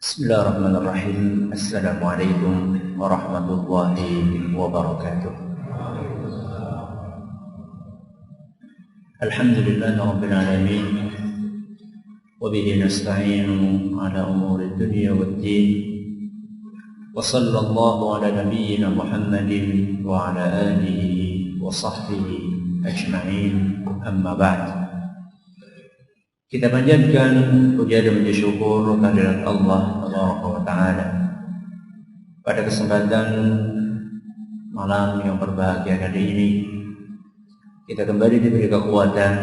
Bismillahirrahmanirrahim. Assalamualaikum warahmatullahi wabarakatuh. Alhamdulillahi rabbil alamin. Wa bihi nasta'inu ala umuri dunya waddin. Wa sallallahu ala nabiyyina Muhammadin wa ala alihi wa sahbihi ajma'in. Amma ba'd. Kita panjatkan puja dan puji syukur kehadirat Allah Subhanahu wa taala. Pada kesempatan malam yang berbahagia kali ini, kita kembali diberi kekuatan,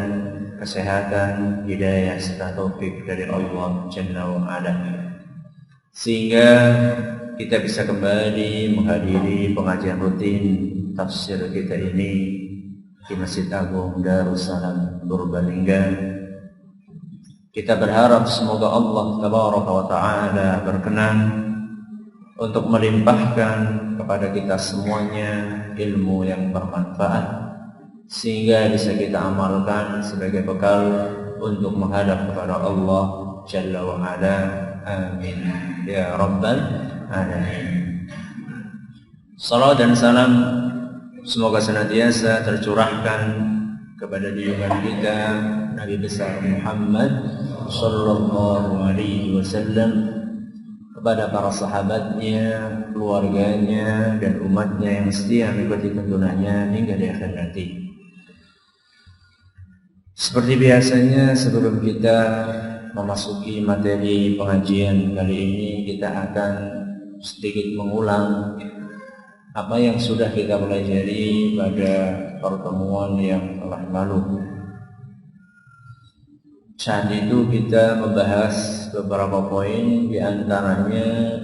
kesehatan, hidayah serta taufik dari Allah Jalla wa Ala, sehingga kita bisa kembali menghadiri pengajian rutin tafsir kita ini di Masjid Agung Darussalam Purbalingga. Kita berharap semoga Allah Tabaraka wa Ta'ala berkenan untuk melimpahkan kepada kita semuanya ilmu yang bermanfaat, sehingga bisa kita amalkan sebagai bekal untuk menghadap kepada Allah Jalla wa Ala. Amin ya Rabbal Alamin. Salam dan salam semoga senantiasa tercurahkan kepada junjungan kita Nabi besar Muhammad sallallahu alaihi wasallam, kepada para sahabatnya, keluarganya dan umatnya yang setia mengikuti tuntunannya hingga di akhir nanti. Seperti biasanya, sebelum kita memasuki materi pengajian kali ini, kita akan sedikit mengulang apa yang sudah kita pelajari pada pertemuan yang telah lalu. Saat itu kita membahas beberapa poin, di antaranya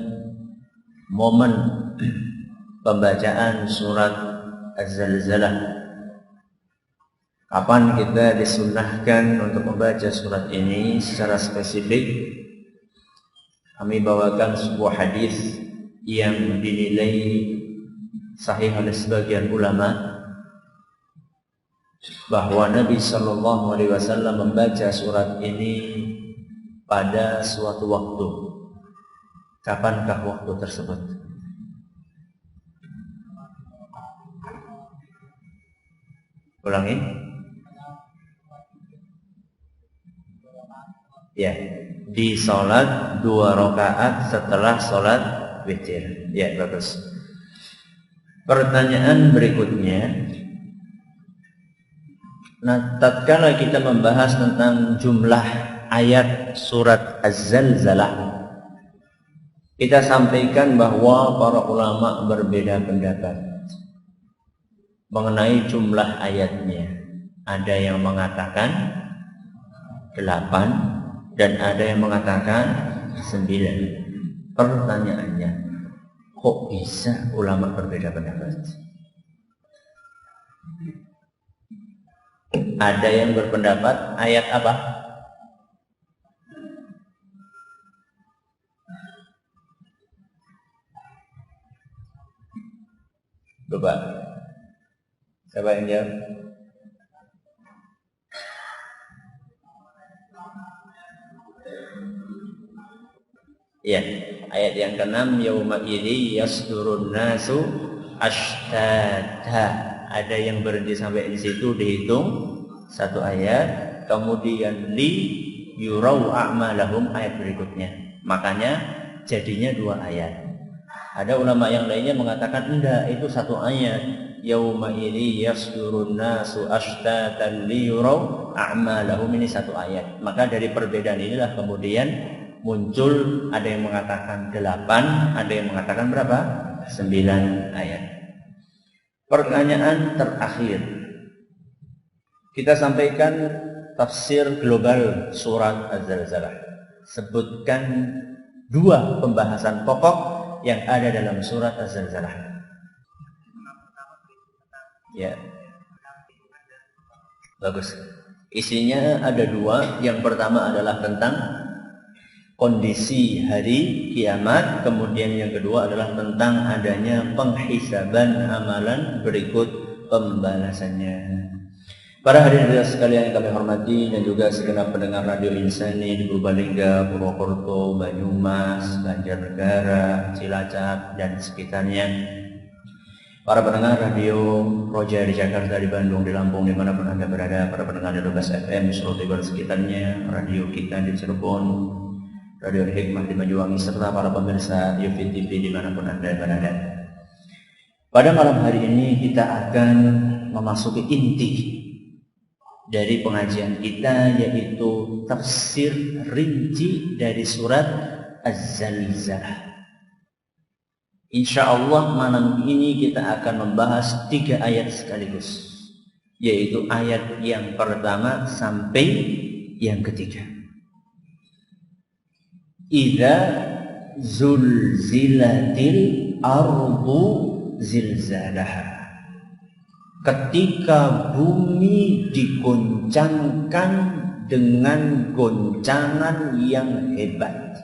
momen pembacaan surat Az-Zalzalah. Kapan kita disunnahkan untuk membaca surat ini secara spesifik? Kami bawakan sebuah hadis yang dinilai sahih oleh sebagian ulama, bahwa Nabi Shallallahu Alaihi Wasallam membaca surat ini pada suatu waktu. Kapankah waktu tersebut? Ulangi. Ya, di sholat 2 rakaat setelah sholat witir. Ya, bagus. Pertanyaan berikutnya, nah, tatkala kita membahas tentang jumlah ayat surat Az-Zalzalah, kita sampaikan bahwa para ulama berbeda pendapat mengenai jumlah ayatnya. Ada yang mengatakan 8 dan ada yang mengatakan 9. Pertanyaannya, kok bisa ulama berbeda pendapat? Ada yang berpendapat ayat apa? Coba, siapa yang jawab? Ya, ayat yang ke-6, yauma idzi yasdurun nasu ashtata. Ada yang berhenti sampai di situ, dihitung 1 ayat. Kemudian li yurau a'malahum, ayat berikutnya. Makanya jadinya 2 ayat. Ada ulama yang lainnya mengatakan enggak, itu 1 ayat. Yauma idzi yasdurun nasu ashtatan li yurau a'malahum, ini 1 ayat. Maka dari perbedaan inilah kemudian muncul, ada yang mengatakan 8, ada yang mengatakan berapa? 9 ayat. Pertanyaan terakhir, kita sampaikan tafsir global surat Az-Zalzalah. Sebutkan 2 pembahasan pokok yang ada dalam surat Az-Zalzalah. Ya, bagus. Isinya ada 2. Yang pertama adalah tentang kondisi hari kiamat, kemudian yang kedua adalah tentang adanya penghisaban amalan berikut pembalasannya. Para hadirin sekalian yang kami hormati dan juga segenap pendengar Radio Insani di Purbalingga, Purwokerto, Banyumas, Banjarnegara, Cilacap dan sekitarnya. Para pendengar Radio Roja di Jakarta, di Bandung, di Lampung, dimanapun Anda berada. Para pendengar di 12 FM di Solo dan sekitarnya, radio kita di Cirebon, Radio Hikmah di Banyuwangi, serta para pemirsa UFIT TV dimanapun Anda berada. Pada malam hari ini kita akan memasuki inti dari pengajian kita, yaitu tafsir rinci dari surat Az-Zalzalah. Insya Allah malam ini kita akan membahas 3 ayat sekaligus, yaitu ayat yang pertama sampai yang ketiga. Idza zulzilatil ardu zilzalaha. Ketika bumi digoncangkan dengan goncangan yang hebat.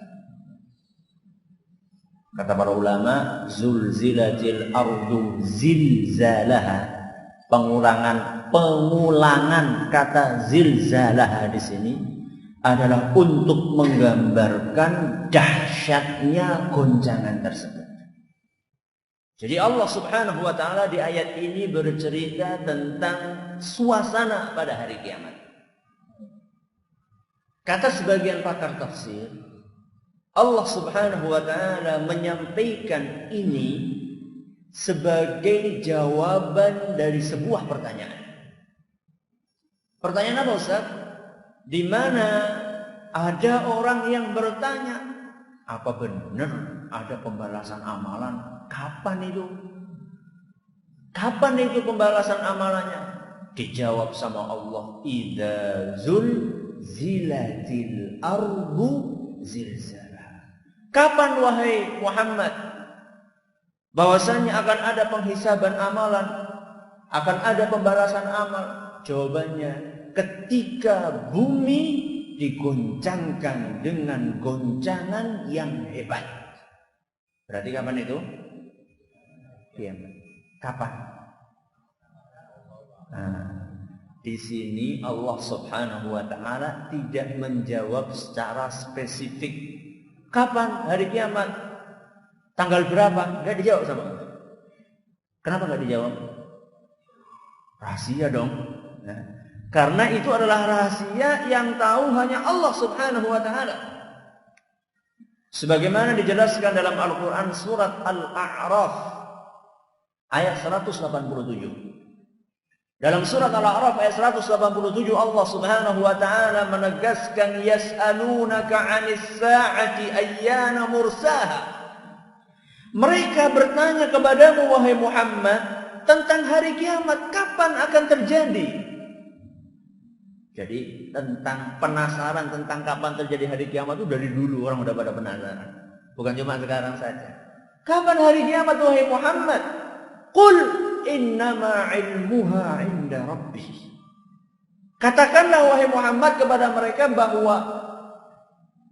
Kata para ulama, zulzilatil ardu zilzalaha. Pengulangan kata zilzalaha di sini adalah untuk menggambarkan dahsyatnya goncangan tersebut. Jadi Allah Subhanahu wa taala di ayat ini bercerita tentang suasana pada hari kiamat. Kata sebagian pakar tafsir, Allah Subhanahu wa taala menyampaikan ini sebagai jawaban dari sebuah pertanyaan. Pertanyaan apa, Ustaz? Di mana ada orang yang bertanya, apa benar ada pembalasan amalan? Kapan itu? Kapan itu pembalasan amalannya? Dijawab sama Allah, idza zulzilatil ardu zilzalaha. Kapan wahai Muhammad bahwasanya akan ada penghisaban amalan, akan ada pembalasan amal? Jawabannya, ketika bumi digoncangkan dengan goncangan yang hebat. Berarti kapan itu? Kiamat. Kapan? Nah, di sini Allah Subhanahu wa taala tidak menjawab secara spesifik. Kapan hari kiamat? Tanggal berapa? Enggak dijawab sama Allah. Kenapa enggak dijawab? Rahasia dong. Nah, karena itu adalah rahasia yang tahu hanya Allah Subhanahu wa taala. Sebagaimana dijelaskan dalam Al-Qur'an surat Al-A'raf ayat 187. Dalam surat Al-A'raf ayat 187 Allah Subhanahu wa taala menegaskan, yas'alunaka 'anis sa'ati ayyana mursaha. Mereka bertanya kepadamu wahai Muhammad tentang hari kiamat, kapan akan terjadi? Jadi tentang penasaran tentang kapan terjadi hari kiamat itu dari dulu orang udah pada penasaran. Bukan cuma sekarang saja. Kapan hari kiamat wahai Muhammad? Qul innama ilmuha 'inda rabbih. Katakanlah wahai Muhammad kepada mereka bahwa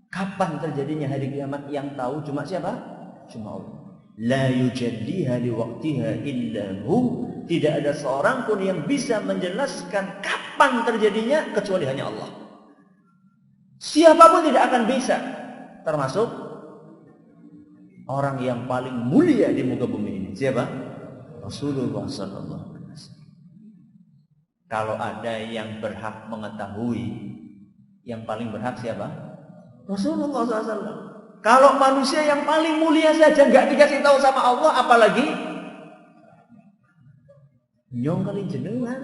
kapan terjadinya hari kiamat yang tahu cuma siapa? Cuma Allah. La yujalliha liwaqtiha illa hu. Tidak ada seorang pun yang bisa menjelaskan kapan terjadinya kecuali hanya Allah. Siapapun tidak akan bisa, termasuk orang yang paling mulia di muka bumi ini. Siapa? Rasulullah sallallahu alaihi wasallam. Kalau ada yang berhak mengetahui, yang paling berhak siapa? Rasulullah sallallahu alaihi wasallam. Kalau manusia yang paling mulia saja nggak dikasih tahu sama Allah, apalagi nyong kali jenengan.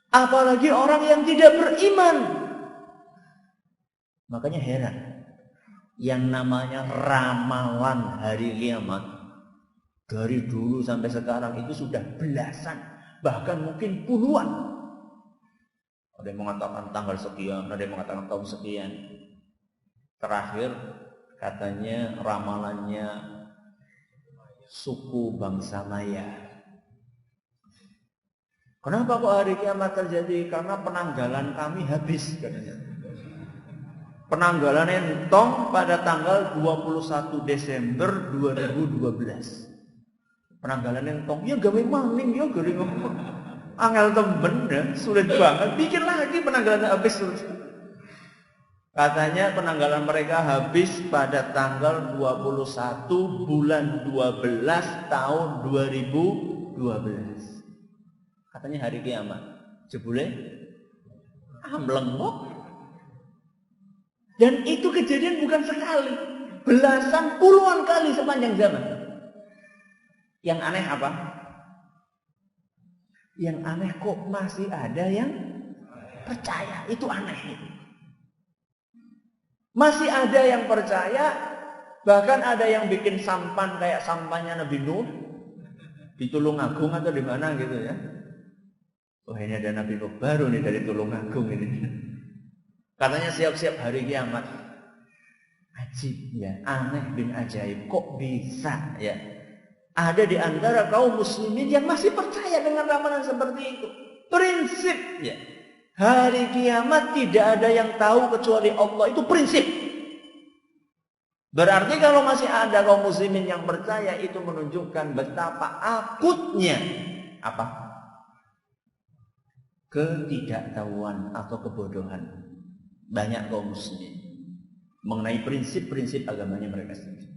Apalagi orang yang tidak beriman. Makanya heran, yang namanya ramalan hari kiamat dari dulu sampai sekarang itu sudah belasan, bahkan mungkin puluhan. Ada yang mengatakan tanggal sekian, ada yang mengatakan tahun sekian. Terakhir katanya ramalannya suku bangsa Maya. Kenapa kok hari kiamat terjadi? Karena penanggalan kami habis katanya. Penanggalan entong pada tanggal 21 Desember 2012. Penanggalan entong, ya gawe maning ya gawe ngomong. Angel temen ya, sulit banget. Bikin lagi penanggalan habis sulit. Katanya penanggalan mereka habis pada tanggal 21 bulan 12 tahun 2012. Katanya hari kiamat. Jebule amlengok. Dan itu kejadian bukan sekali, belasan puluhan kali sepanjang zaman. Yang aneh apa? Yang aneh kok masih ada yang percaya. Itu aneh. Masih ada yang percaya. Bahkan ada yang bikin sampan kayak sampannya Nabi Nuh di Tulungagung atau di mana gitu ya. Oh, ini ada Nabi Nuh baru nih dari Tulungagung ini. Katanya siap-siap hari kiamat. Ajib ya, aneh bin ajaib. Kok bisa ya? Ada di antara kaum muslimin yang masih percaya dengan ramalan seperti itu. Prinsip ya. Hari kiamat tidak ada yang tahu kecuali Allah. Itu prinsip. Berarti kalau masih ada kaum muslimin yang percaya, itu menunjukkan betapa akutnya apa? Ketidaktahuan atau kebodohan banyak kaum muslimin mengenai prinsip-prinsip agamanya mereka sendiri.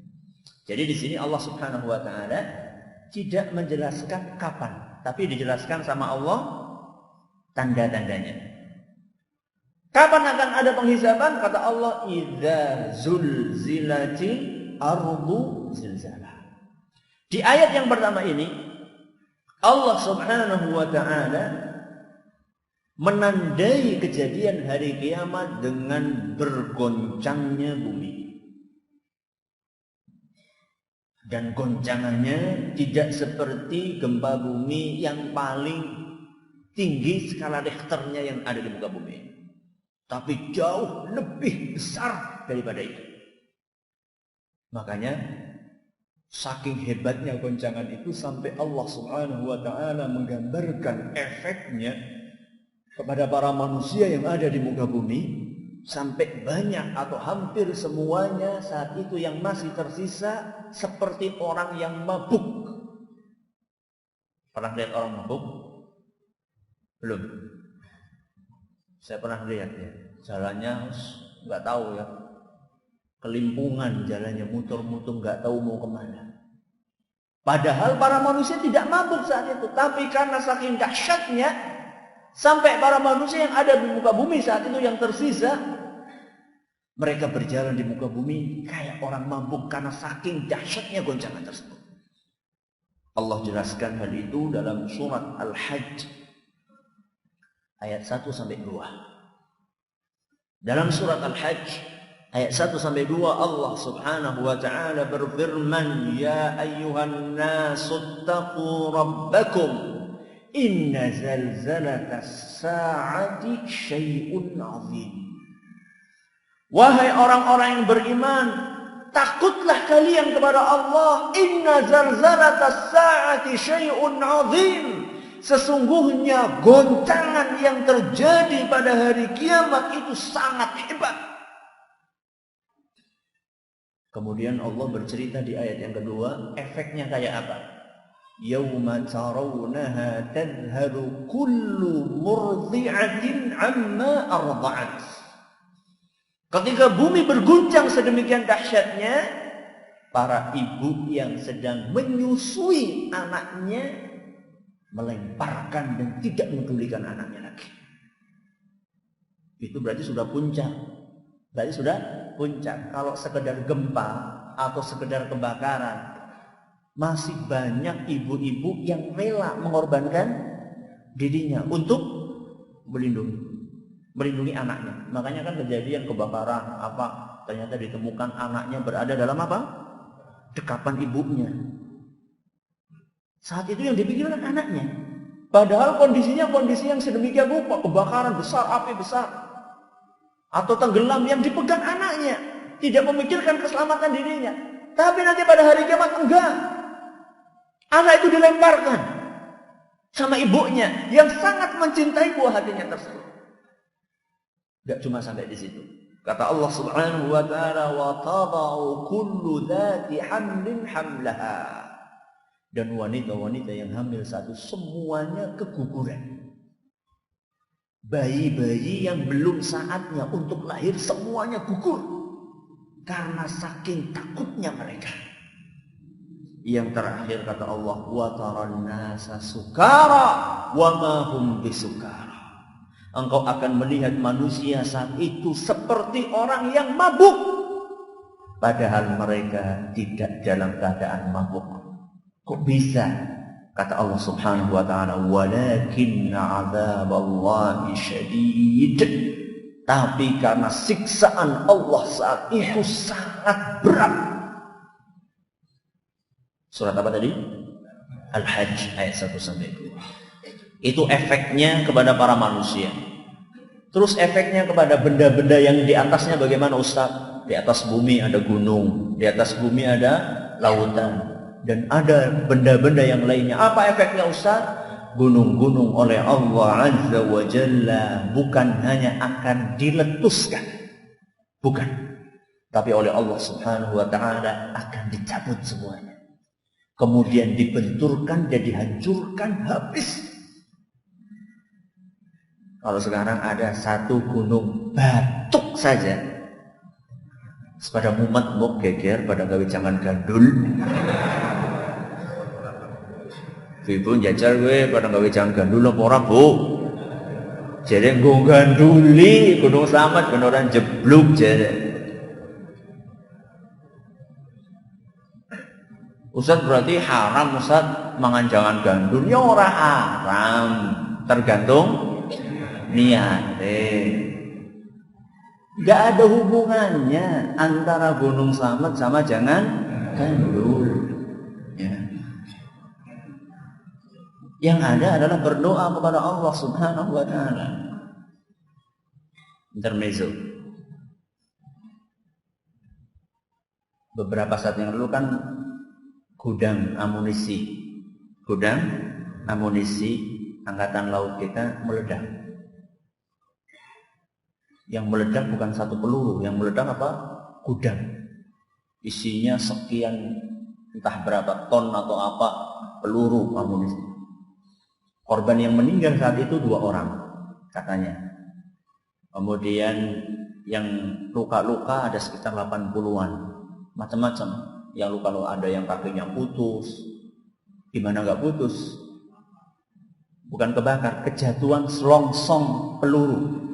Jadi di sini Allah Subhanahu wa taala tidak menjelaskan kapan, tapi dijelaskan sama Allah tanda-tandanya. Kapan akan ada penghisaban? Kata Allah, idza zulzilatil ardu zilzalah. Di ayat yang pertama ini Allah Subhanahu wa taala menandai kejadian hari kiamat dengan bergoncangnya bumi. Dan goncangannya tidak seperti gempa bumi yang paling tinggi skala Richternya yang ada di muka bumi. Tapi jauh lebih besar daripada itu. Makanya saking hebatnya goncangan itu sampai Allah Subhanahu wa taala menggambarkan efeknya kepada para manusia yang ada di muka bumi, sampai banyak atau hampir semuanya saat itu yang masih tersisa seperti orang yang mabuk. Pernah lihat orang mabuk? Belum. Saya pernah lihat ya, jalannya nggak tahu ya, kelimpungan jalannya, muter-muter nggak tahu mau kemana. Padahal para manusia tidak mabuk saat itu, tapi karena saking dahsyatnya, sampai para manusia yang ada di muka bumi saat itu yang tersisa, mereka berjalan di muka bumi kayak orang mabuk karena saking dahsyatnya goncangan tersebut. Allah jelaskan hal itu dalam surat Al-Hajj ayat 1-2. Dalam surat Al-Hajj ayat 1-2 Allah Subhanahu wa taala berfirman, ya ayyuhan nasu taqu rabbakum inna zalzalatas sa'ati syai'un 'azim. Wahai orang-orang yang beriman, takutlah kalian kepada Allah. Inna zalzalatas sa'ati syai'un 'azim. Sesungguhnya goncangan yang terjadi pada hari kiamat itu sangat hebat. Kemudian Allah bercerita di ayat yang kedua, efeknya kayak apa? Yauma tarawunaha tadhhalu kullu murdi'atin 'amma arda'at. Ketika bumi berguncang sedemikian dahsyatnya, para ibu yang sedang menyusui anaknya melemparkan dan tidak memedulikan anaknya lagi. Itu berarti sudah puncak. Berarti sudah puncak. Kalau sekedar gempa atau sekedar kebakaran, masih banyak ibu-ibu yang rela mengorbankan dirinya untuk melindungi anaknya. Makanya kan kejadian kebakaran ternyata ditemukan anaknya berada dalam dekapan ibunya. Saat itu yang dipikirkan anaknya. Padahal kondisinya kondisi yang sedemikian rupa, kebakaran besar, api besar, atau tenggelam, yang dipegang anaknya, tidak memikirkan keselamatan dirinya. Tapi nanti pada hari kiamat enggak. Anak itu dilemparkan sama ibunya yang sangat mencintai buah hatinya tersebut. Enggak cuma sampai di situ. Kata Allah Subhanahu wa taala, wa tada'u kullu dzati hamlin hamlaha. Dan wanita-wanita yang hamil saat itu semuanya keguguran. Bayi-bayi yang belum saatnya untuk lahir semuanya gugur. Karena saking takutnya mereka. Yang terakhir kata Allah, wa taran nasa sukara wa ma hum bisukara. Engkau akan melihat manusia saat itu seperti orang yang mabuk, padahal mereka tidak dalam keadaan mabuk. Kok bisa? Kata Allah Subhanahu wa taala, walakinna 'adzaballahi syadid. Tapi karena siksaan Allah saat itu sangat berat. Surat apa tadi? Al-Hajj ayat 1 sampai 2. Itu efeknya kepada para manusia. Terus efeknya kepada benda-benda yang di atasnya bagaimana Ustaz? Di atas bumi ada gunung, di atas bumi ada lautan, dan ada benda-benda yang lainnya. Apa efeknya Ustaz? Gunung-gunung oleh Allah Azza wa Jalla bukan hanya akan diletuskan, bukan, tapi oleh Allah Subhanahu wa taala akan dicabut semuanya. Kemudian dibenturkan dan dihancurkan habis. Kalau sekarang ada satu gunung batuk saja, pada mumet muk geger pada gawe jangan gandul. Ibu jajal gue pada gawe jangan gandul apa ora, Bu? Jadi nggo ganduli Gunung Slamet beneran jebluk jare. Ustaz berarti haram Ustaz mangan jangan gandul? Ya ora haram, tergantung niate. Gak ada hubungannya antara Gunung Slamet sama jangan gandul. Ya. Yang ada adalah berdoa kepada Allah Subhanahu wa taala. Intermezzo. Beberapa saat yang lalu kan gudang amunisi angkatan laut kita meledak. Yang meledak bukan satu peluru, yang meledak apa? Gudang. Isinya sekian entah berapa ton atau apa peluru amunisi. Korban yang meninggal saat itu 2 orang katanya. Kemudian yang luka-luka ada sekitar 80-an. Macam-macam. Yang luka-luka ada yang kakinya putus. Gimana nggak putus? Bukan kebakar, kejatuhan selongsong peluru.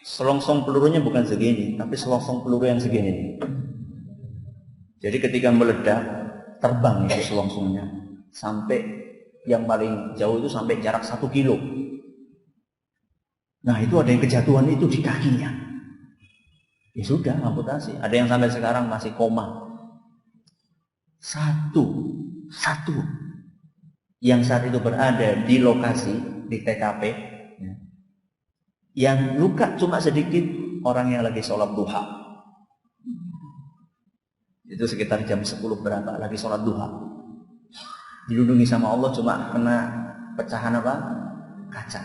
Selongsong pelurunya bukan segini, tapi selongsong peluru yang segini. Jadi ketika meledak, terbang itu selongsongnya sampai yang paling jauh itu sampai jarak 1 kilo. Nah itu ada yang kejatuhan itu di kakinya. Ya sudah, amputasi. Ada yang sampai sekarang masih koma. Satu yang saat itu berada di lokasi, di TKP, yang luka cuma sedikit, orang yang lagi sholat duha. Itu sekitar jam 10 berapa, lagi sholat duha. Dilindungi sama Allah, cuma kena pecahan apa? Kaca.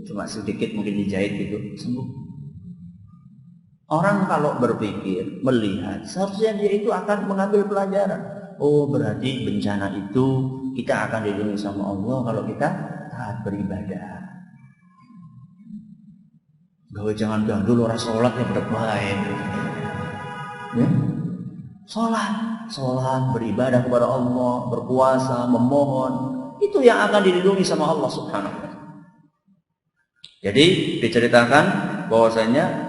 Cuma sedikit mungkin dijahit gitu, sembuh. Orang kalau berpikir, melihat, seharusnya dia itu akan mengambil pelajaran. Oh berarti bencana itu kita akan dilindungi sama Allah kalau kita taat beribadah. Gawe jangan gandul orang sholat yang berbaik. Ya? Sholat beribadah kepada Allah, berpuasa, memohon, itu yang akan dilindungi sama Allah Subhanahu wa taala. Jadi diceritakan bahwasanya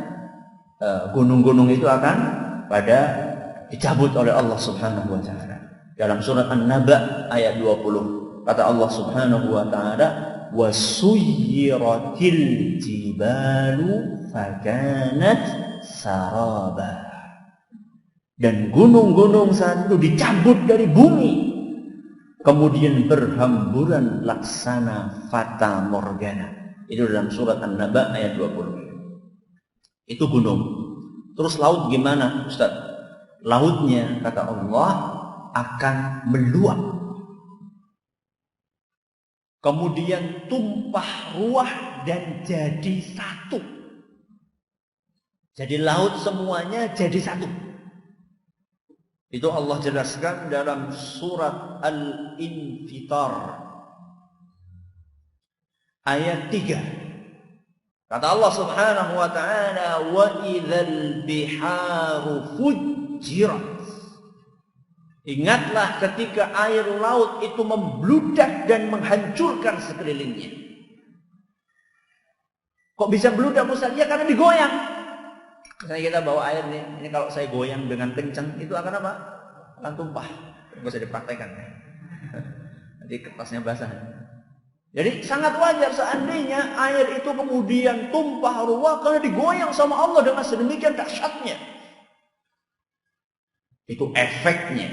gunung-gunung itu akan pada dicabut oleh Allah Subhanahu wa taala. Dalam surat An-Naba ayat 20 kata Allah Subhanahu wa taala, "Wasuyiratil jibalu fakanat saraba." Dan gunung-gunung saat itu dicabut dari bumi, kemudian berhamburan laksana fata morgana. Itu dalam surat An-Naba ayat 20. Itu gunung. Terus laut gimana Ustaz? Lautnya kata Allah akan meluap, kemudian tumpah ruah dan jadi satu. Jadi laut semuanya jadi satu. Itu Allah jelaskan dalam surat Al-Infitar ayat 3. Kata Allah Subhanahu wa taala, "Wa idzal biharu fujjirat." Ingatlah ketika air laut itu membludak dan menghancurkan sekelilingnya. Kok bisa bludak Ustaz? Ya karena digoyang. Misalnya kita bawa air nih, ini kalau saya goyang dengan kencang, itu akan apa? Akan tumpah. Nggak usah dipraktekkan. Nanti kertasnya basah. Jadi sangat wajar seandainya air itu kemudian tumpah ruah karena digoyang sama Allah dengan sedemikian dahsyatnya. Itu efeknya.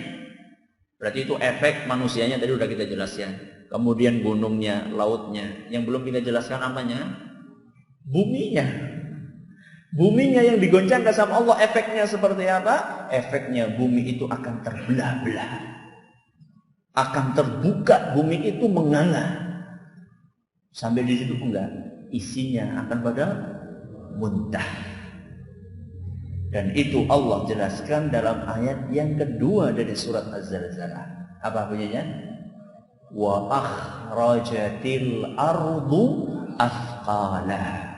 Berarti itu efek manusianya tadi udah kita jelaskan. Kemudian gunungnya, lautnya. Yang belum kita jelaskan apanya? Buminya. Buminya yang digoncangkan sama Allah, efeknya seperti apa? Efeknya bumi itu akan terbelah-belah. Akan terbuka, bumi itu mengalah. Sampai di situ enggak, isinya akan pada muntah. Dan itu Allah jelaskan dalam ayat yang kedua dari surat Az-Zalzalah. Apa bunyinya? Wa akhrajatil ardu athqalaha.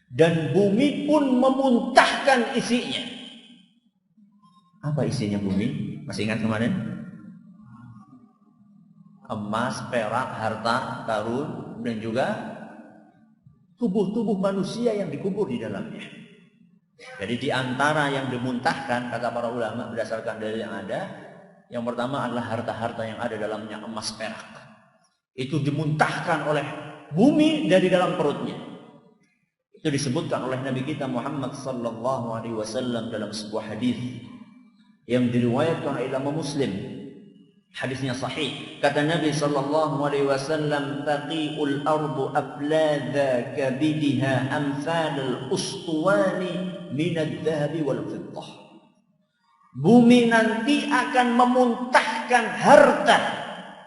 Dan bumi pun memuntahkan isinya. Apa isinya bumi? Masih ingat kemarin? Emas, perak, harta, karun, dan juga tubuh-tubuh manusia yang dikubur di dalamnya. Jadi di antara yang dimuntahkan, kata para ulama berdasarkan dalil yang ada, yang pertama adalah harta-harta yang ada dalamnya, emas, perak. Itu dimuntahkan oleh bumi dari dalam perutnya. Itu disebutkan oleh Nabi kita Muhammad sallallahu alaihi wasallam dalam sebuah hadis yang diriwayatkan oleh Imam Muslim. Hadisnya sahih. Kata Nabi sallallahu alaihi wasallam, "Taqiul ardu afladha kabidha amsal al-ustuwani min adh-dhahabi wal fiddah." Bumi nanti akan memuntahkan harta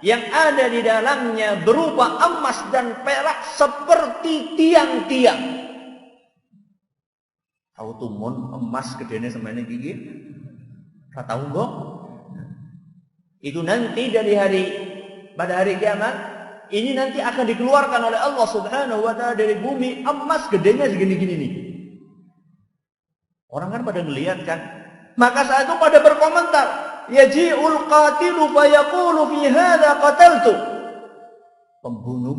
yang ada di dalamnya berupa emas dan perak seperti tiang-tiang. Tahu tumun emas gedenya semuanya gigi? Tahu enggak? Itu nanti pada hari kiamat ini nanti akan dikeluarkan oleh Allah Subhanahu wa taala dari bumi, emas gedenya segini-gini nih. Orang kan pada ngelihat kan? Maka saat itu pada berkomentar, yaji'ul qatilu fayaqulu fi hadza qataltu. Pembunuh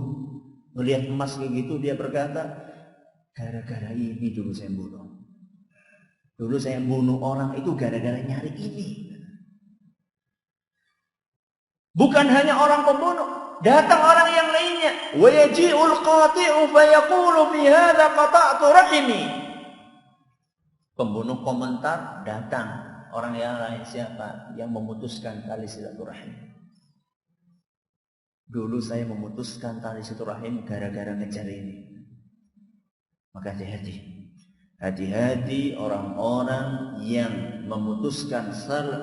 melihat emas kayak gitu dia berkata, gara-gara ini dulu saya bunuh. Dulu saya bunuh orang itu gara-gara nyari ini. Bukan hanya orang pembunuh, datang orang yang lainnya. Wa yaji'ul qati'u fa yaqulu fi hadza qata'tu rahimi. Pembunuh komentar, datang orang yang lain siapa? Yang memutuskan tali silaturahim. Dulu saya memutuskan tali silaturahim gara-gara ngejar ini. Maka hati-hati. Hati-hati orang-orang yang memutuskan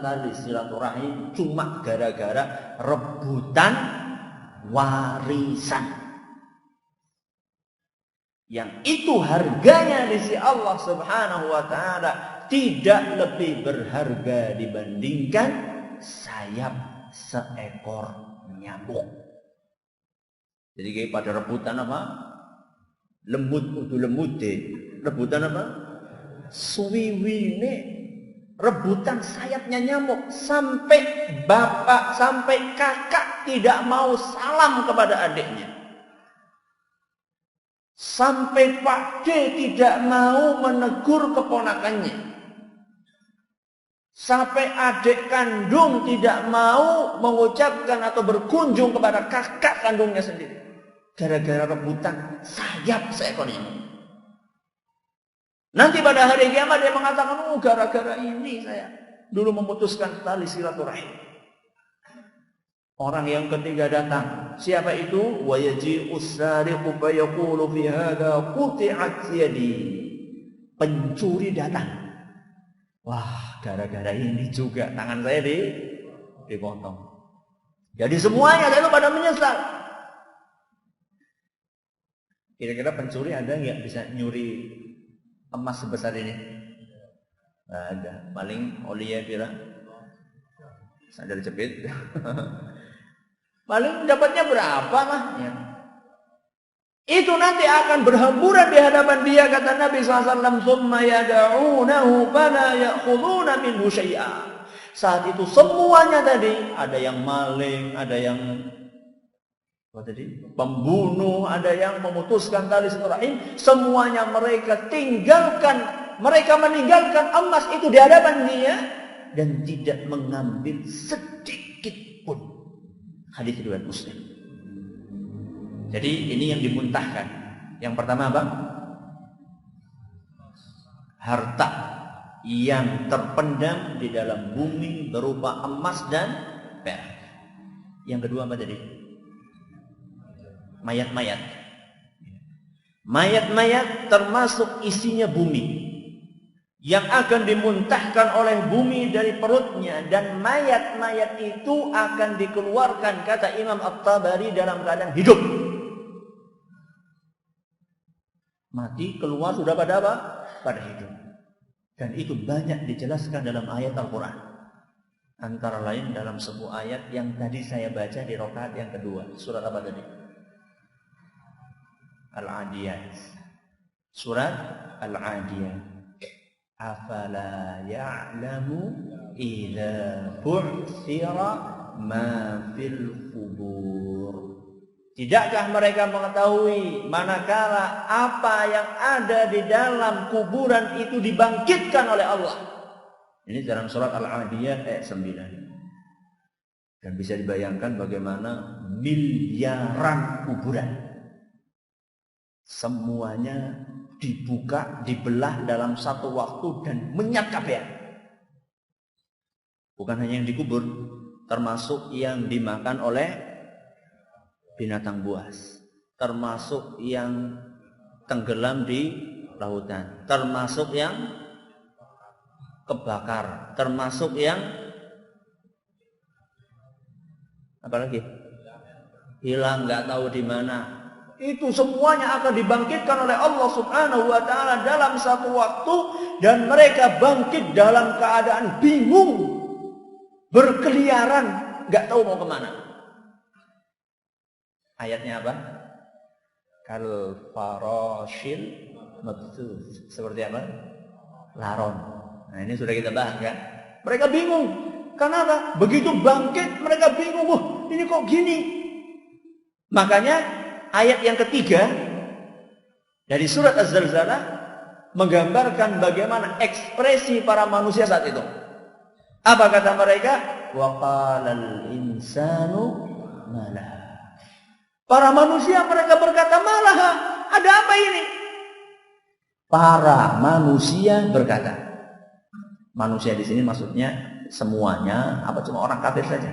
tali silaturahim cuma gara-gara rebutan warisan. Yang itu harganya di sisi Allah Subhanahu wa taala tidak lebih berharga dibandingkan sayap seekor nyamuk. Jadi kayak pada rebutan apa? Lembut kudu lembut deh. Rebutan apa? Suwiwine rebutan sayapnya nyamuk. Sampai bapak, sampai kakak tidak mau salam kepada adiknya. Sampai Pak D tidak mau menegur keponakannya. Sampai adik kandung tidak mau mengucapkan atau berkunjung kepada kakak kandungnya sendiri. Gara-gara rebutan sayap seekor nyamuk. Nanti pada hari kiamat dia mengatakan, oh gara-gara ini saya dulu memutuskan tali silaturahim. Orang yang ketiga datang. Siapa itu? Wa yaji'us sariqu fa yaqulu fi hadza quti'at yadi. Pencuri datang. Wah, gara-gara ini juga tangan saya dipotong. Jadi semuanya lalu pada menyesal. Kira-kira pencuri ada nggak bisa nyuri emas sebesar ini? Nggak ada. Paling Olia bilang sadar jepit. Paling dapatnya berapa mah? Ya. Itu nanti akan berhamburan di hadapan dia, kata Nabi SAW. Thumma yada'unahu fala ya'khuduna minhu syai'a. Saat itu semuanya tadi, ada yang maling, ada yang pembunuh, ada yang memutuskan tali silaturahim, semuanya mereka meninggalkan emas itu di hadapan dia dan tidak mengambil sedikit pun. Hadis riwayat Muslim. Jadi ini yang dimuntahkan. Yang pertama apa? Harta yang terpendam di dalam bumi berupa emas dan perak. Yang kedua apa tadi? Mayat-mayat. Mayat-mayat termasuk isinya bumi yang akan dimuntahkan oleh bumi dari perutnya, dan mayat-mayat itu akan dikeluarkan, kata Imam At-Tabari, dalam keadaan hidup. Mati keluar sudah pada apa? Pada hidup. Dan itu banyak dijelaskan dalam ayat Al-Quran. Antara lain dalam sebuah ayat yang tadi saya baca di rakaat yang kedua. Surat apa tadi? Al-Adiyat. Surat Al-Adiyat. Afala ya'lamu idza bu'thira ma fil qubur. Tidakkah mereka mengetahui manakala apa yang ada di dalam kuburan itu dibangkitkan oleh Allah. Ini dalam surat Al-Adiyat ayat 9. Dan bisa dibayangkan bagaimana miliaran kuburan. Semuanya dibuka, dibelah dalam satu waktu dan menyat kabeh. Bukan hanya yang dikubur, termasuk yang dimakan oleh binatang buas, termasuk yang tenggelam di lautan, termasuk yang kebakar, termasuk yang apa lagi? Hilang, nggak tahu di mana. Itu semuanya akan dibangkitkan oleh Allah Subhanahu wa taala dalam satu waktu, dan mereka bangkit dalam keadaan bingung, berkeliaran, nggak tahu mau kemana. Ayatnya apa? Kal farashil mabthus. Seperti apa? Laron. Nah, ini sudah kita bahas kan? Mereka bingung. Kenapa? Begitu bangkit mereka bingung. Wah, ini kok gini? Makanya ayat yang ketiga dari surat Az-Zalzalah menggambarkan bagaimana ekspresi para manusia saat itu. Apa kata mereka? Wa qalal insanu malah. Para manusia mereka berkata, malah ada apa ini? Para manusia berkata. Manusia di sini maksudnya semuanya, apa cuma orang kafir saja?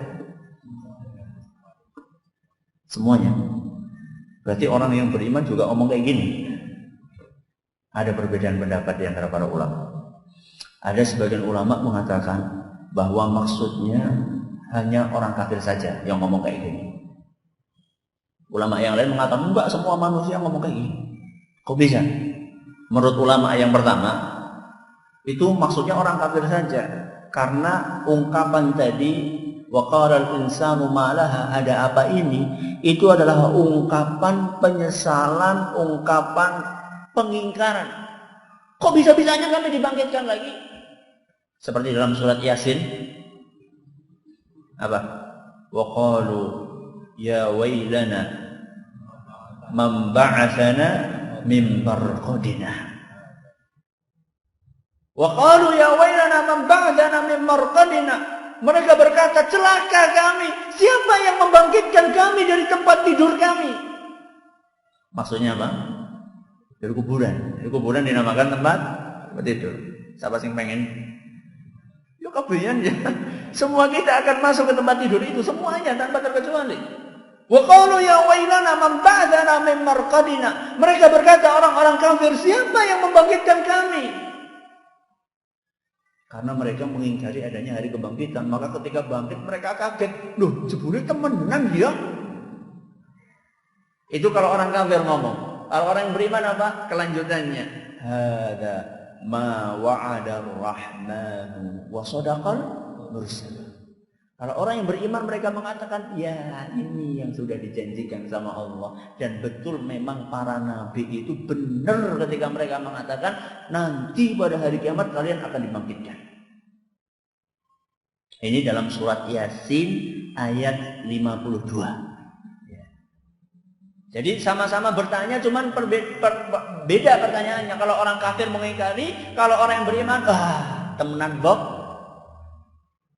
Semuanya. Berarti orang yang beriman juga ngomong kayak gini. Ada perbedaan pendapat di antara para ulama. Ada sebagian ulama mengatakan bahwa maksudnya hanya orang kafir saja yang ngomong kayak gini. Ulama yang lain mengatakan enggak, semua manusia ngomong kayak gini. Kok bisa? Menurut ulama yang pertama, itu maksudnya orang kafir saja. Karena ungkapan tadi wa qalal insanu malaha, ada apa ini? Itu adalah ungkapan penyesalan, ungkapan pengingkaran. Kok bisa-bisanya kami dibangkitkan lagi? Seperti dalam surat Yasin. Apa? Wa qalu ya wailana man ba'athana min marqadina. Wa qalu ya wailana man ba'athana min marqadina. Mereka berkata, celaka kami, siapa yang membangkitkan kami dari tempat tidur kami? Maksudnya apa? Dari kuburan. Dari kuburan dinamakan tempat tidur. Siapa sing pengen? Ya kebetulan ya. Semua kita akan masuk ke tempat tidur itu, semuanya tanpa terkecuali. Wa qalu ya wailana man ba'athana min marqadina. Mereka berkata, orang-orang kafir, siapa yang membangkitkan kami? Karena mereka mengingkari adanya hari kebangkitan. Maka ketika bangkit mereka kaget. Loh, jebule temenan dia. Itu kalau orang kafir ngomong. Kalau orang yang beriman apa? Kelanjutannya. Hada ma wa'adar rahmanu wa sadaqal mursal. Kalau orang yang beriman mereka mengatakan, ya ini yang sudah dijanjikan sama Allah. Dan betul memang para nabi itu benar ketika mereka mengatakan, nanti pada hari kiamat kalian akan dibangkitkan. Ini dalam surat Yasin ayat 52. Jadi sama-sama bertanya, cuman beda pertanyaannya. Kalau orang kafir mengingkari, kalau orang yang beriman, temenan Bob.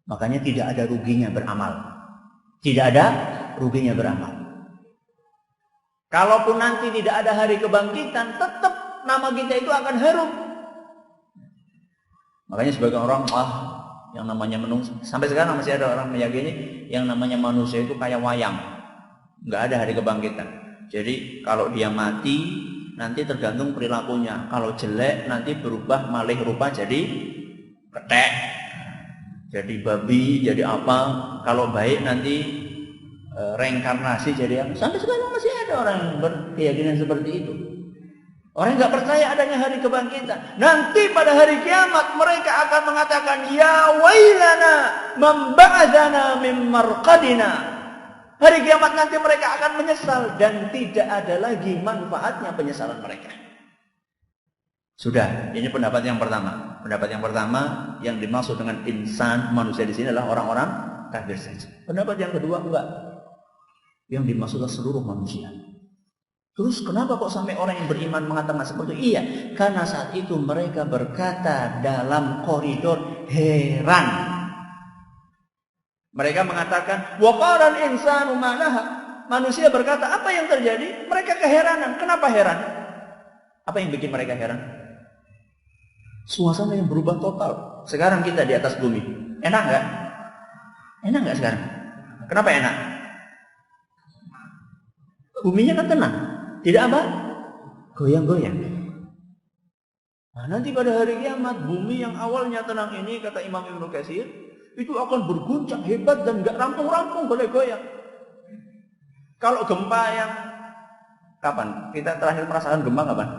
Makanya tidak ada ruginya beramal. Tidak ada ruginya beramal. Kalaupun nanti tidak ada hari kebangkitan, tetap nama kita itu akan harum. Makanya sebagian orang, yang namanya menungso, sampai sekarang masih ada orang meyakini yang namanya manusia itu kayak wayang. Nggak ada hari kebangkitan. Jadi kalau dia mati, nanti tergantung perilakunya. Kalau jelek, nanti berubah malih rupa jadi ketek. Jadi babi, jadi apa? Kalau baik nanti reinkarnasi jadi apa? Sampai sekarang masih ada orang yang berkeyakinan seperti itu. Orang yang nggak percaya adanya hari kebangkitan. Nanti pada hari kiamat mereka akan mengatakan, ya wailana memba'adana mim marqadina. Hari kiamat nanti mereka akan menyesal dan tidak ada lagi manfaatnya penyesalan mereka. Sudah, ini pendapat yang pertama. Pendapat yang pertama yang dimaksud dengan insan manusia di sini adalah orang-orang kafir saja. Pendapat yang kedua enggak. Yang dimaksud adalah seluruh manusia. Terus kenapa kok sampai orang yang beriman mengatakan seperti itu? Iya, karena saat itu mereka berkata dalam koridor heran. Mereka mengatakan, wa qala al-insanu ma laha. Manusia berkata, apa yang terjadi? Mereka keheranan. Kenapa heran? Apa yang bikin mereka heran? Suasana yang berubah total. Sekarang kita di atas bumi. Enak nggak? Enak nggak sekarang? Kenapa enak? Buminya kan tenang. Tidak apa? Goyang-goyang. Nah, nanti pada hari kiamat, bumi yang awalnya tenang ini, kata Imam Ibnu Katsir, itu akan berguncang hebat dan nggak rampung-rampung, boleh goyang. Kalau gempa yang kapan? Kita terakhir merasakan gempa kapan?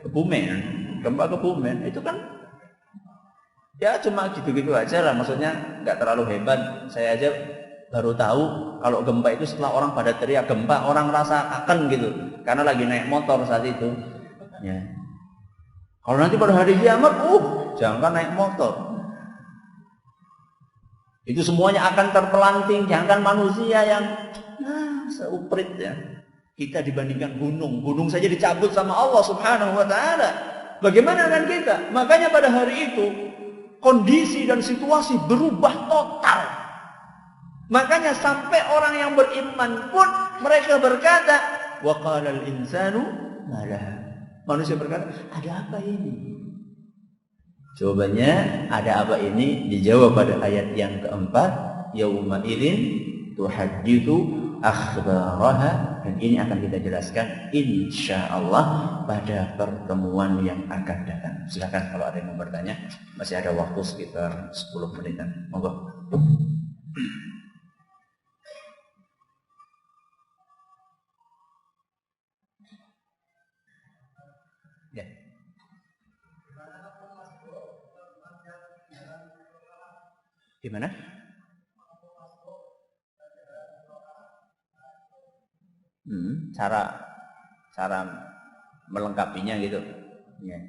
Kebumen. Gempa Kebumen itu kan ya cuma gitu-gitu aja lah, maksudnya nggak terlalu hebat. Saya aja baru tahu kalau gempa itu setelah orang pada teriak gempa, orang rasakan gitu karena lagi naik motor saat itu ya. Kalau nanti pada hari kiamat jangan naik motor, itu semuanya akan terpelanting. Jangan manusia yang seuprit ya kita dibandingkan gunung saja dicabut sama Allah Subhanahu wa taala. Bagaimana dengan kita? Makanya pada hari itu kondisi dan situasi berubah total. Makanya sampai orang yang beriman pun mereka berkata, wa qala al-insanu ma laha. Manusia berkata, ada apa ini? Jawabannya, ada apa ini? Dijawab pada ayat yang keempat, yauma idzin tuhadditsu akhbaraha, dan ini akan kita jelaskan insyaallah pada pertemuan yang akan datang. Silakan kalau ada yang mau bertanya, masih ada waktu sekitar 10 menitan. Monggo. Ya. Gimana? Cara melengkapinya gitu. Ya.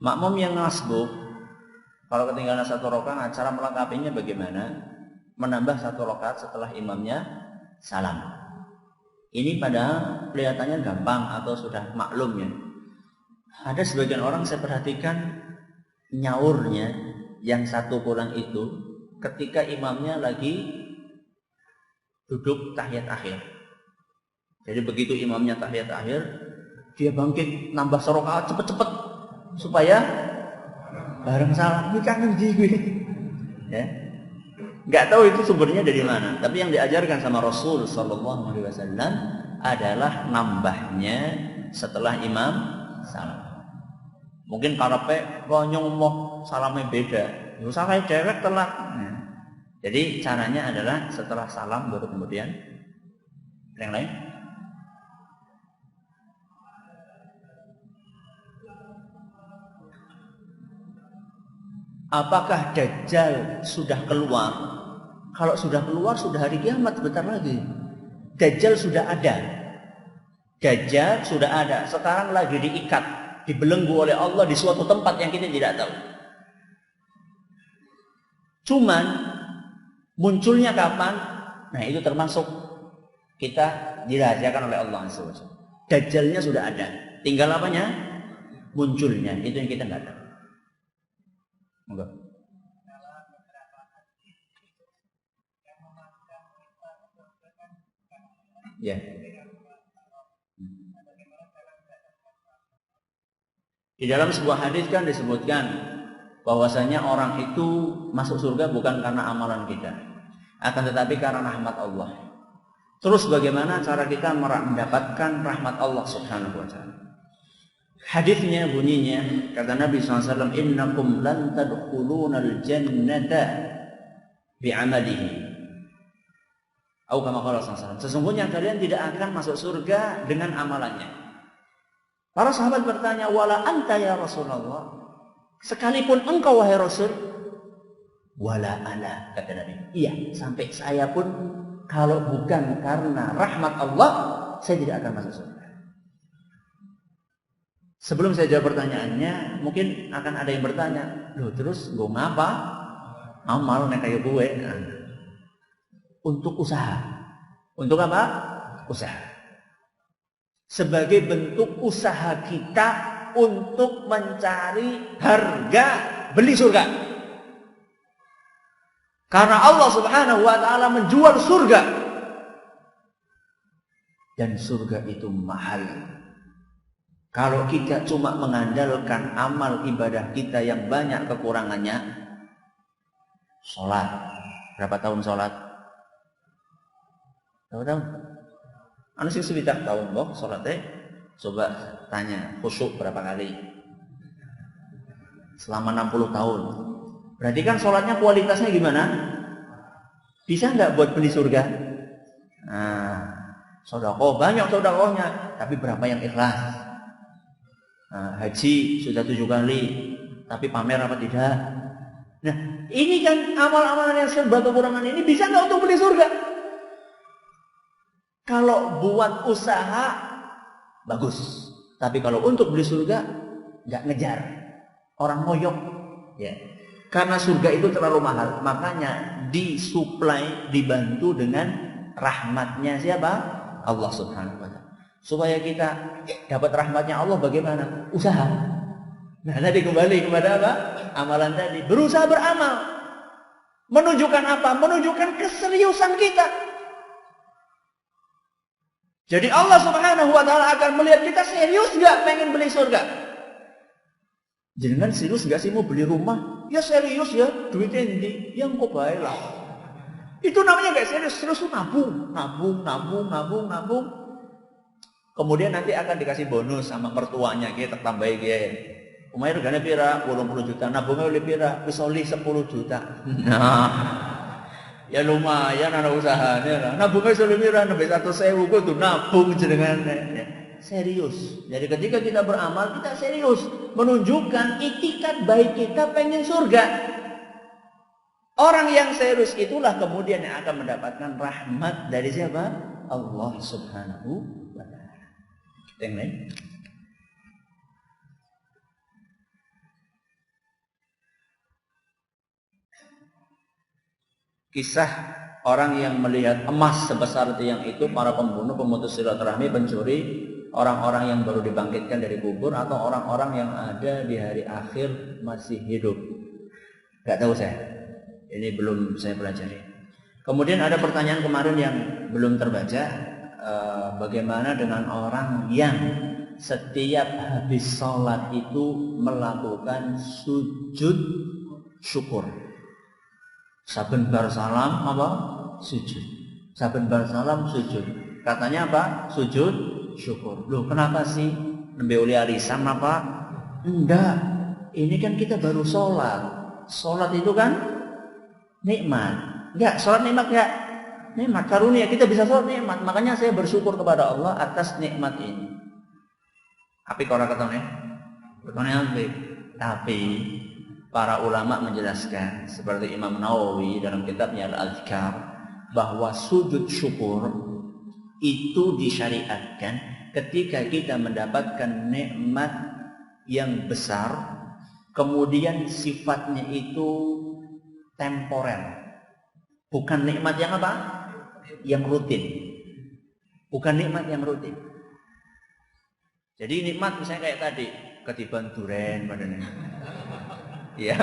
Makmum yang nasbuk, kalau ketinggalan 1 rakaat, cara melengkapinya bagaimana? Menambah 1 rakaat setelah imamnya salam. Ini padahal kelihatannya gampang atau sudah maklum ya. Ada sebagian orang saya perhatikan nyaurnya yang 1 kurang itu ketika imamnya lagi duduk tahiyat akhir. Jadi begitu imamnya tahiyat akhir, dia bangkit nambah 1 rakaat cepet-cepet supaya bareng salam. Ini kangen gue. Ya. Nggak tahu itu sumbernya dari mana, tapi yang diajarkan sama Rasul sallallahu alaihi wasallam adalah nambahnya setelah imam salam. Mungkin karepe konyong mau salamnya beda. Salamnya dewek telat. Nah, jadi caranya adalah setelah salam baru kemudian yang lain. Apakah Dajjal sudah keluar? Kalau sudah keluar, sudah hari kiamat sebentar lagi. Dajjal sudah ada. Dajjal sudah ada. Sekarang lagi diikat, dibelenggu oleh Allah di suatu tempat yang kita tidak tahu. Cuman munculnya kapan? Nah, itu termasuk kita dirahasiakan oleh Allah SWT. Dajjalnya sudah ada. Tinggal apanya? Munculnya. Itu yang kita nggak tahu. Enggak. Ya. Di dalam sebuah hadis kan disebutkan bahwasanya orang itu masuk surga bukan karena amalan kita, akan tetapi karena rahmat Allah. Terus bagaimana cara kita mendapatkan rahmat Allah Subhanahu wa taala? Hadisnya bunyinya, kata Nabi SAW, innakum lan tadkhulunal jannata bi'amalihi. Atau kama qala SAW, sesungguhnya kalian tidak akan masuk surga dengan amalannya. Para sahabat bertanya, wala anta ya Rasulullah, sekalipun engkau wahai Rasul. Wala ana, kata Nabi. Iya, sampai saya pun kalau bukan karena rahmat Allah, saya tidak akan masuk surga. Sebelum saya jawab pertanyaannya, mungkin akan ada yang bertanya, loh terus gue ngapa? Amal nek kayak gue. Nah, untuk usaha. Untuk apa? Usaha. Sebagai bentuk usaha kita untuk mencari harga beli surga. Karena Allah Subhanahu wa taala menjual surga. Dan surga itu mahal. Kalau kita cuma mengandalkan amal ibadah kita yang banyak kekurangannya, sholat. Berapa tahun sholat? Berapa tahun? Anu sing sewidak tahun kok sholatnya. Coba tanya, khusyuk berapa kali? Selama 60 tahun. Berarti kan sholatnya kualitasnya gimana? Bisa nggak buat beli surga? Nah, sedekah banyak sedekahnya, tapi berapa yang ikhlas? Nah, haji sudah 7 kali, tapi pamer apa tidak? Nah, ini kan amal-amalan yang serba kekurangan ini bisa nggak untuk beli surga? Kalau buat usaha bagus, tapi kalau untuk beli surga nggak ngejar, orang ngoyok, ya. Karena surga itu terlalu mahal, makanya disuplai, dibantu dengan rahmatnya siapa? Allah Subhanahu wa taala. Supaya kita dapat rahmatnya Allah bagaimana? Usaha. Nah, tadi kembali kepada apa? Amalan tadi. Berusaha beramal. Menunjukkan apa? Menunjukkan keseriusan kita. Jadi Allah Subhanahu wa taala akan melihat kita serius gak pengen beli surga. Jangan serius gak sih mau beli rumah? Ya serius ya, duitnya ini yang kok baik lah. Itu namanya gak serius, serius tuh nabung. Kemudian nanti akan dikasih bonus sama mertuanya, kita tambahin dia. Umay regane pira? 80 juta. Nabungnya oleh pira? Wis oleh 10 juta. Nah, ya lumayan ana usahane lah. Nabungnya oleh pira? Nembe 100.000 kudu nabung jenengane. Serius. Jadi ketika kita beramal, kita serius menunjukkan itikat baik kita pengen surga. Orang yang serius itulah kemudian yang akan mendapatkan rahmat dari siapa? Allah Subhanahu wa taala. Yang lain? Kisah orang yang melihat emas sebesar tiang itu, para pembunuh, pemutus silaturahmi, pencuri, orang-orang yang baru dibangkitkan dari kubur, atau orang-orang yang ada di hari akhir masih hidup. Gak tahu saya. Ini belum saya pelajari. Kemudian ada pertanyaan kemarin yang belum terbaca. Bagaimana dengan orang yang setiap habis sholat itu melakukan sujud syukur? Saben bar salam apa? Sujud. Saben bar salam sujud. Katanya apa? Sujud syukur. Loh, kenapa sih? Nembe oleh arisan apa? Enggak. Ini kan kita baru sholat. Sholat itu kan nikmat. Enggak, sholat nikmat enggak? Nikmat, karunia. Kita bisa sholat nikmat. Makanya saya bersyukur kepada Allah atas nikmat ini. Api kora ketone? Ketone api. Tapi Para ulama menjelaskan seperti Imam Nawawi dalam kitabnya Al-Adhkar bahwa sujud syukur itu disyariatkan ketika kita mendapatkan nikmat yang besar, kemudian sifatnya itu temporer. Bukan nikmat yang apa? Yang rutin. Bukan nikmat yang rutin. Jadi nikmat misalnya kayak tadi, ketiban duren badannya. Ya,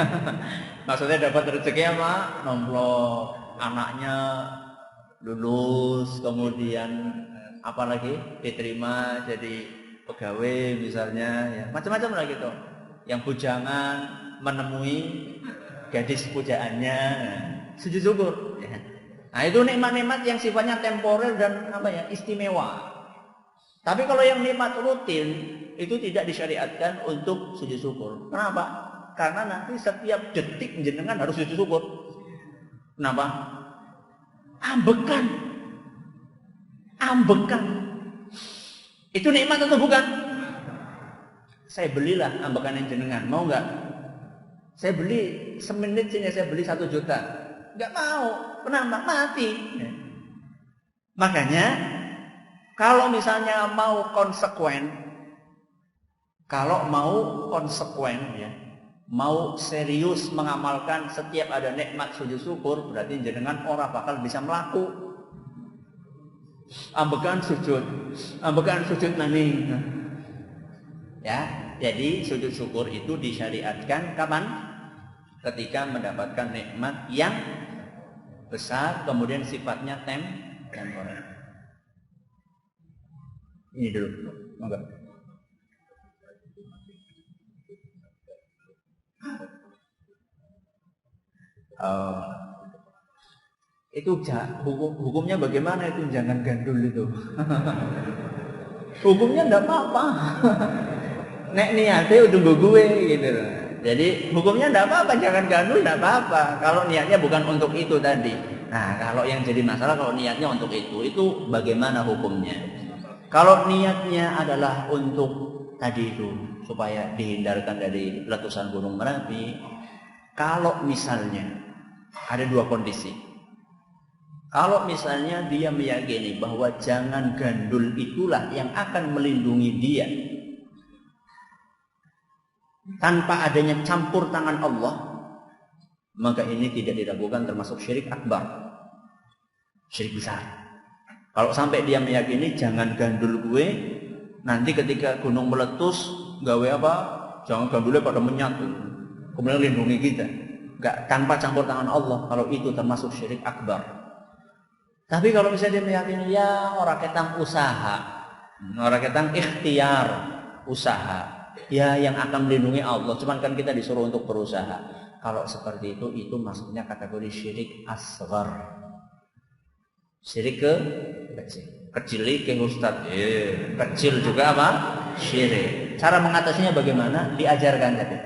maksudnya dapat rezeki apa? Nomplok, anaknya lulus, kemudian apalagi diterima jadi pegawai misalnya, ya macam-macam lah gitu. Yang bujangan menemui gadis pujaannya, sujud syukur. Ya. Nah itu nikmat-nikmat yang sifatnya temporer dan apa ya, istimewa. Tapi kalau yang nikmat rutin itu tidak disyariatkan untuk sujud syukur. Kenapa? Karena nanti setiap detik jenengan harus sujud syukur. Kenapa? Ambekan. Ambekan. Itu nikmat atau bukan? Saya belilah ambekan yang jenengan. Mau nggak? Saya beli semenit sini saya beli 1 juta. Nggak mau. Kenapa? Mati. Makanya kalau misalnya mau konsekuen, ya, mau serius mengamalkan setiap ada nikmat sujud syukur, berarti jenengan orang bakal bisa melaku. Ambekan sujud nani. Ya, jadi sujud syukur itu disyariatkan kapan? Ketika mendapatkan nikmat yang besar, kemudian sifatnya temporer. Ini dulu, enggak. Itu hukumnya bagaimana itu jangan gandul itu. Hukumnya enggak apa-apa. Nek niatnya udah gue gitu. Jadi hukumnya enggak apa-apa, jangan gandul enggak apa-apa. Kalau niatnya bukan untuk itu tadi. Nah, kalau yang jadi masalah kalau niatnya untuk itu bagaimana hukumnya? Kalau niatnya adalah untuk tadi itu supaya dihindarkan dari letusan gunung Merapi. Kalau misalnya ada 2 kondisi. Kalau misalnya dia meyakini bahwa jangan gandul itulah yang akan melindungi dia tanpa adanya campur tangan Allah, maka ini tidak diragukan termasuk syirik akbar, syirik besar. Kalau sampai dia meyakini jangan gandul gue, nanti ketika gunung meletus gawe apa, jangan gandulnya pada menyatu, kemudian lindungi kita, nggak tanpa campur tangan Allah, kalau itu termasuk syirik akbar. Tapi kalau misalnya dia meyakini ya orang ketang usaha, orang ketang ikhtiar usaha, ya yang akan melindungi Allah, cuman kan kita disuruh untuk berusaha. Kalau seperti itu maksudnya kategori syirik asghar. Syirik kecil ke Ustaz. Kecil juga apa? Syirik. Cara mengatasinya bagaimana? Diajarkan tadi.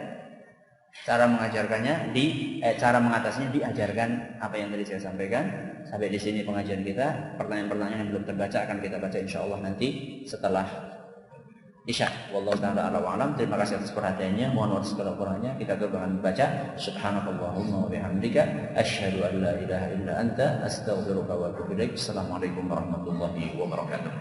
Cara mengatasinya diajarkan apa yang tadi saya sampaikan. Sampai di sini pengajian kita. Pertanyaan-pertanyaan yang belum terbaca akan kita baca insyaallah nanti setelah Isya. Wallahu ta'ala a'lam wa a'lam. Terima kasih atas perhatiannya. Mohon maaf segala kurangnya. Kita akan membaca subhanakallahumma wa bihamdika asyhadu an la ilaha illa anta astaghfiruka wa atubu ilaik. Assalamualaikum warahmatullahi wabarakatuh.